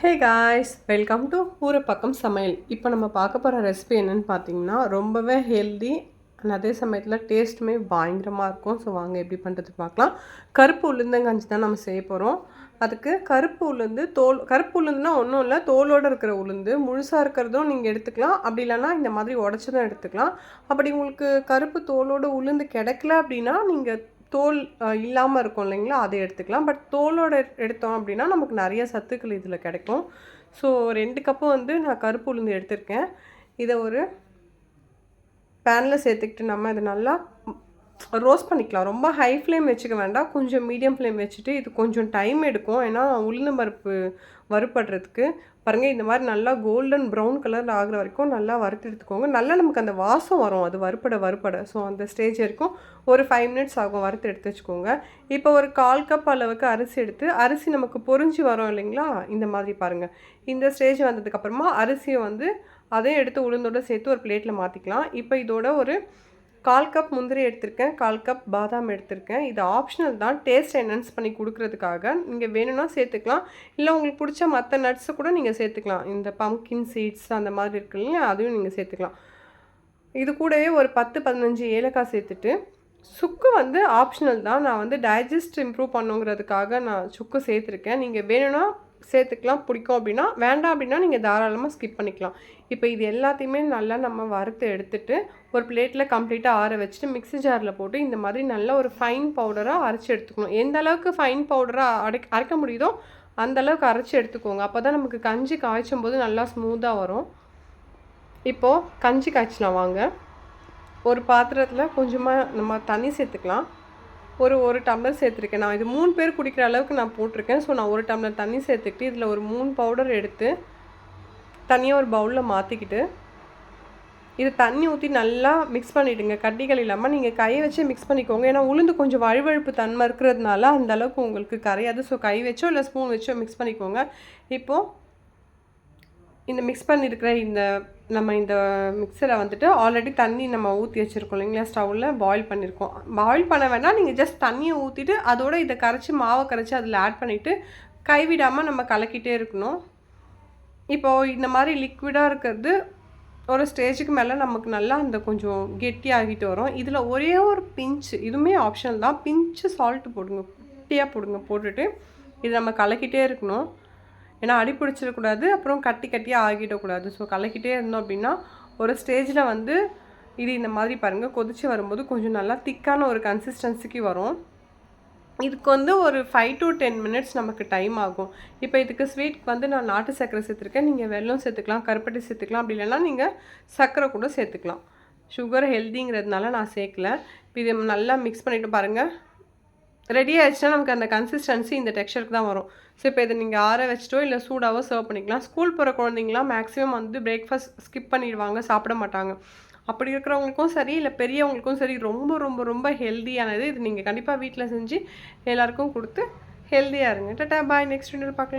Hey guys, welcome to ஊரை பக்கம் சமையல். இப்போ நம்ம பார்க்க போகிற ரெசிபி என்னென்னு பார்த்தீங்கன்னா ரொம்பவே ஹெல்தி அண்ட் அதே சமயத்தில் டேஸ்ட்டுமே பயங்கரமாக இருக்கும். ஸோ வாங்க எப்படி பண்ணுறது பார்க்கலாம். கருப்பு உளுந்தங்கஞ்சி தான் நம்ம செய்ய போகிறோம். அதுக்கு கருப்பு உளுந்து கருப்பு உளுந்துனா ஒன்றும் இல்லை, தோலோடு இருக்கிற உளுந்து முழுசாக இருக்கிறதும் நீங்கள் எடுத்துக்கலாம். அப்படி இல்லைன்னா இந்த மாதிரி உடச்சதும் எடுத்துக்கலாம். அப்படி உங்களுக்கு கருப்பு தோலோடு உளுந்து கிடைக்கல அப்படின்னா நீங்கள் தோல் இல்லாமல் இருக்கும் இல்லைங்களா, அதை எடுத்துக்கலாம். பட் தோலோடு எடுத்தோம் அப்படின்னா நமக்கு நிறைய சத்துக்கள் இதில் கிடைக்கும். ஸோ 2 கப்பு நான் கருப்பு உளுந்து எடுத்திருக்கேன். இதை ஒரு பேனில் சேர்த்துக்கிட்டு நம்ம இதை நல்லா ரோஸ்ட் பண்ணிக்கலாம். ரொம்ப ஹை ஃப்ளேம் வச்சுக்க வேண்டாம், கொஞ்சம் மீடியம் ஃப்ளேம் வச்சுட்டு. இது கொஞ்சம் டைம் எடுக்கும், ஏன்னா உளுந்து பருப்பு வறுபடுறதுக்கு. பாருங்கள், இந்த மாதிரி நல்லா கோல்டன் ப்ரௌன் கலரில் ஆகிற வரைக்கும் நல்லா வறுத்து எடுத்துக்கோங்க. நல்லா நமக்கு அந்த வாசம் வரும் அது வறுபட. ஸோ அந்த ஸ்டேஜ் வரைக்கும் ஒரு 5 மினிட்ஸ் ஆகும் வறுத்து எடுத்து வச்சுக்கோங்க. இப்போ ஒரு 1/4 கப் அளவுக்கு அரிசி எடுத்து, அரிசி நமக்கு பொரிஞ்சு வரும் இல்லைங்களா, இந்த மாதிரி பாருங்கள். இந்த ஸ்டேஜ் வந்ததுக்கப்புறமா அரிசியை அதையும் எடுத்து உளுந்தோடு சேர்த்து ஒரு பிளேட்டில் மாற்றிக்கலாம். இப்போ இதோட ஒரு 1/4 கப் முந்திரி எடுத்திருக்கேன், 1/4 கப் பாதாம் எடுத்திருக்கேன். இது ஆப்ஷனல் தான், டேஸ்ட் என்ஹான்ஸ் பண்ணி கொடுக்கறதுக்காக. நீங்கள் வேணும்னா சேர்த்துக்கலாம், இல்லை உங்களுக்கு பிடிச்ச மற்ற நட்ஸை கூட நீங்கள் சேர்த்துக்கலாம். இந்த பம்கின் சீட்ஸ் அந்த மாதிரி இருக்கு இல்லையா, அதையும் நீங்கள் சேர்த்துக்கலாம். இது கூடவே ஒரு 10-15 ஏலக்காய் சேர்த்துட்டு, சுக்கு ஆப்ஷனல் தான். நான் டைஜஸ்ட் இம்ப்ரூவ் பண்ணுங்கிறதுக்காக நான் சுக்கு சேர்த்துருக்கேன். நீங்கள் வேணும்னா சேர்த்துக்கலாம், பிடிக்கும் அப்படின்னா. வேண்டாம் அப்படின்னா நீங்கள் தாராளமாக ஸ்கிப் பண்ணிக்கலாம். இப்போ இது எல்லாத்தையுமே நல்லா நம்ம வறுத்து எடுத்துகிட்டு ஒரு பிளேட்டில் கம்ப்ளீட்டாக ஆற வச்சுட்டு மிக்ஸி ஜாரில் போட்டு இந்த மாதிரி நல்ல ஒரு ஃபைன் பவுடராக அரைச்சி எடுத்துக்கணும். எந்த அளவுக்கு ஃபைன் பவுடராக அரைக்க முடியுதோ அந்த அளவுக்கு அரைச்சி எடுத்துக்கோங்க. அப்போ தான் நமக்கு கஞ்சி காய்ச்சும் போது நல்லா ஸ்மூத்தாக வரும். இப்போது கஞ்சி காய்ச்சலாம் வாங்க. ஒரு பாத்திரத்தில் கொஞ்சமாக நம்ம தண்ணி சேர்த்துக்கலாம். ஒரு டம்ளர் சேர்த்துருக்கேன். நான் இது 3 பேர் குடிக்கிற அளவுக்கு நான் போட்டிருக்கேன். ஸோ நான் 1 டம்ளர் தண்ணி சேர்த்துக்கிட்டு இதில் ஒரு 3 பவுடர் எடுத்து தனியாக ஒரு பவுலில் மாற்றிக்கிட்டு இது தண்ணி ஊற்றி நல்லா மிக்ஸ் பண்ணிவிடுங்க. கட்டிகள் இல்லாமல் நீங்கள் கையை வச்சு மிக்ஸ் பண்ணிக்கோங்க. ஏன்னா உளுந்து கொஞ்சம் வழுவழுப்பு தன்மை இருக்கிறதுனால அந்தளவுக்கு உங்களுக்கு கரையாது. ஸோ கை வச்சோ இல்லை ஸ்பூன் வச்சோ மிக்ஸ் பண்ணிக்கோங்க. இப்போது இந்த மிக்ஸ் பண்ணியிருக்கிற நம்ம இந்த மிக்சரை ஆல்ரெடி தண்ணி நம்ம ஊற்றி வச்சுருக்கோம் இல்லைங்களா, ஸ்டவ்வில் பாயில் பண்ணியிருக்கோம். பாயில் பண்ண வேண்டாம், நீங்கள் ஜஸ்ட் தண்ணியை ஊற்றிட்டு அதோடு இதை கரைச்சி மாவை கரைச்சி அதில் ஆட் பண்ணிவிட்டு கைவிடாமல் நம்ம கலக்கிட்டே இருக்கணும். இப்போது இந்த மாதிரி லிக்விடாக இருக்கிறது ஒரு ஸ்டேஜுக்கு மேலே நமக்கு நல்லா அந்த கொஞ்சம் கெட்டியாகிட்டு வரும். இதில் ஒரே ஒரு பிஞ்சு, இதுவுமே ஆப்ஷனல் தான், பிஞ்சு சால்ட்டு போடுங்க, குட்டியாக போடுங்க. போட்டுட்டு இதை நம்ம கலக்கிட்டே இருக்கணும். ஏன்னா அடி பிடிச்சிடக்கூடாது, அப்புறம் கட்டியாக ஆகிடக்கூடாது. ஸோ கலக்கிட்டே இருந்தோம் அப்படின்னா ஒரு ஸ்டேஜில் இது இந்த மாதிரி பாருங்கள் கொதித்து வரும்போது கொஞ்சம் நல்லா திக்கான ஒரு கன்சிஸ்டன்சிக்கு வரும். இதுக்கு ஒரு 5 to 10 மினிட்ஸ் நமக்கு டைம் ஆகும். இப்போ இதுக்கு ஸ்வீட் நான் நாட்டு சர்க்கரை சேர்த்துருக்கேன். நீங்கள் வெல்லம் சேர்த்துக்கலாம், கருப்பட்டி சேர்த்துக்கலாம், அப்படி இல்லைன்னா நீங்கள் சர்க்கரை கூட சேர்த்துக்கலாம். சுகர் ஹெல்திங்கிறதுனால நான் சேர்க்கல. இப்போ இதை நல்லா மிக்ஸ் பண்ணிவிட்டு பாருங்கள், ரெடி ஆகிடுச்சுன்னா நமக்கு அந்த கன்சிஸ்டன்சி இந்த டெக்ஸ்சருக்கு தான் வரும். ஸோ இப்போ இதை நீங்கள் ஆற வச்சிட்டோ இல்லை சூடாவோ சர்வ் பண்ணிக்கலாம். ஸ்கூல் போகிற குழந்தைங்களாம் மேக்ஸிமம் பிரேக்ஃபாஸ்ட் ஸ்கிப் பண்ணிடுவாங்க, சாப்பிட மாட்டாங்க. அப்படி இருக்கிறவங்களுக்கும் சரி இல்லை பெரியவங்களுக்கும் சரி ரொம்ப ரொம்ப ரொம்ப ஹெல்த்தியானது. இது நீங்கள் கண்டிப்பாக வீட்டில் செஞ்சு எல்லாேருக்கும் கொடுத்து ஹெல்த்தியாக இருங்க. டாடா பாய், நெக்ஸ்ட் வீடியோவில் பார்க்கலாம்.